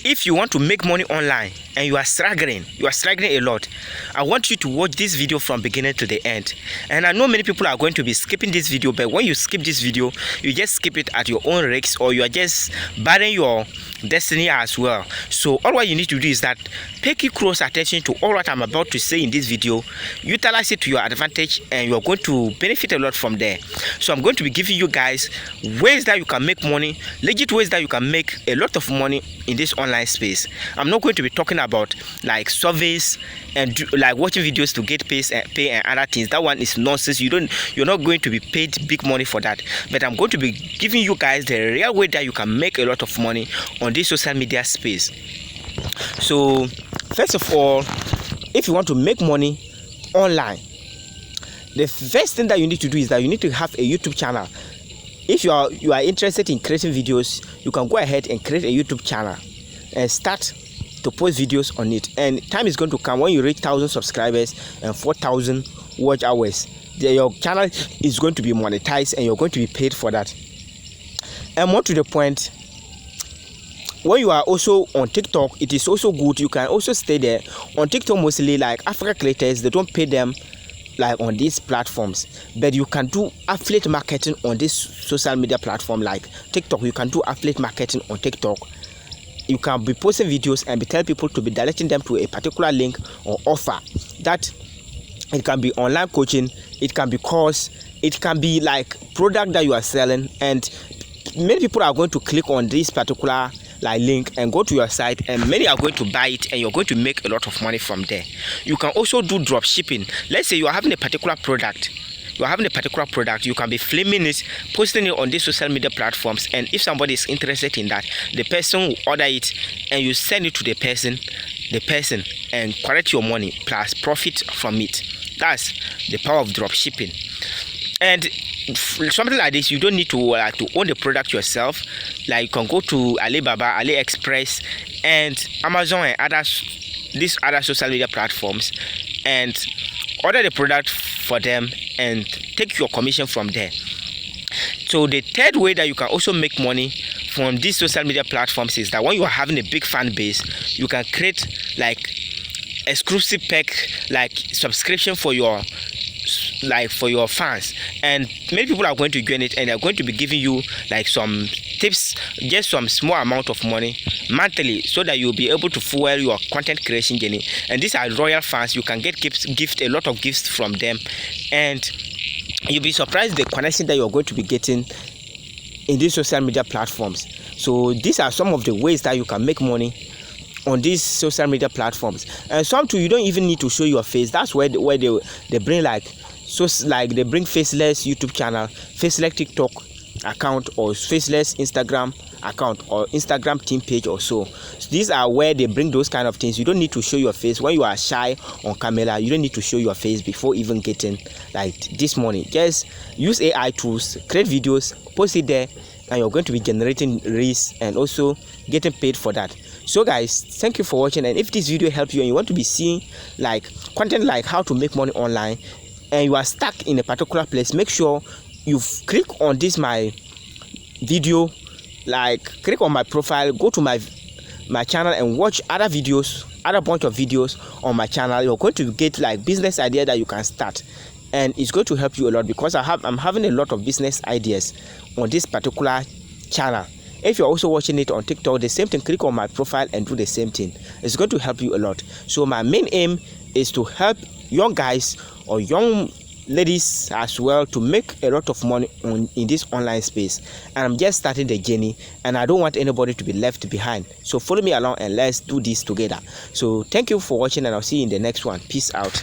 if you want to make money online and you are struggling a lot, I want you to watch this video from beginning to the end. And I know many people are going to be skipping this video, but when you skip this video, you just skip it at your own risk, or you are just burdening your destiny as well. So all what you need to do is that pay close attention to all what I'm about to say in this video, utilize it to your advantage, and you're going to benefit a lot from there. So I'm going to be giving you guys ways that you can make money, legit ways that you can make a lot of money in this online space. I'm not going to be talking about like surveys and like watching videos to get pay and other things. That one is nonsense. You're not going to be paid big money for that. But I'm going to be giving you guys the real way that you can make a lot of money on this social media space. So first of all, if you want to make money online, the first thing that you need to do is that you need to have a YouTube channel. If you are interested in creating videos, you can go ahead and create a YouTube channel and start to post videos on it. And time is going to come when you reach 1,000 subscribers and 4,000 watch hours. Your channel is going to be monetized and you're going to be paid for that. And more to the point, when you are also on TikTok, it is also good. You can also stay there. On TikTok, mostly like Africa creators, they don't pay them like on these platforms, but you can do affiliate marketing on this social media platform like TikTok. You can do affiliate marketing on TikTok. You can be posting videos and be telling people to be directing them to a particular link or offer. That it can be online coaching, it can be course, it can be like product that you are selling, and many people are going to click on this particular like link and go to your site, and many are going to buy it, and you're going to make a lot of money from there. You can also do drop shipping. Let's say you are having a particular product. You can be filming it, posting it on these social media platforms, and if somebody is interested in that, the person will order it and you send it to the person and collect your money plus profit from it. That's the power of drop shipping. And something like this, you don't need to own the product yourself. Like you can go to Alibaba, AliExpress, and Amazon and these other social media platforms and order the product for them and take your commission from there. So the third way that you can also make money from these social media platforms is that when you are having a big fan base, you can create like exclusive pack, like subscription for your fans, and many people are going to join it, and they're going to be giving you like some tips, just some small amount of money monthly, so that you'll be able to fuel your content creation journey. And these are royal fans. You can get a lot of gifts from them, and you'll be surprised the connection that you're going to be getting in these social media platforms. So these are some of the ways that you can make money on these social media platforms. And some too, you don't even need to show your face. That's where they bring they bring faceless YouTube channel, faceless TikTok account, or faceless Instagram account, or Instagram team page or so. These are where they bring those kind of things. You don't need to show your face. When you are shy on camera, you don't need to show your face before even getting like this money. Just use AI tools, create videos, post it there, and you're going to be generating reels and also getting paid for that. So guys, thank you for watching, and if this video helped you and you want to be seeing like content like how to make money online, and you are stuck in a particular place, make sure you click on this my video, like click on my profile, go to my channel and watch other bunch of videos on my channel. You're going to get like business idea that you can start, and it's going to help you a lot, because I'm having a lot of business ideas on this particular channel. If you're also watching it on TikTok, the same thing, click on my profile and do the same thing. It's going to help you a lot. So my main aim is to help young guys or young ladies as well to make a lot of money in this online space. And I'm just starting the journey, and I don't want anybody to be left behind. So follow me along and let's do this together. So thank you for watching, and I'll see you in the next one. Peace out.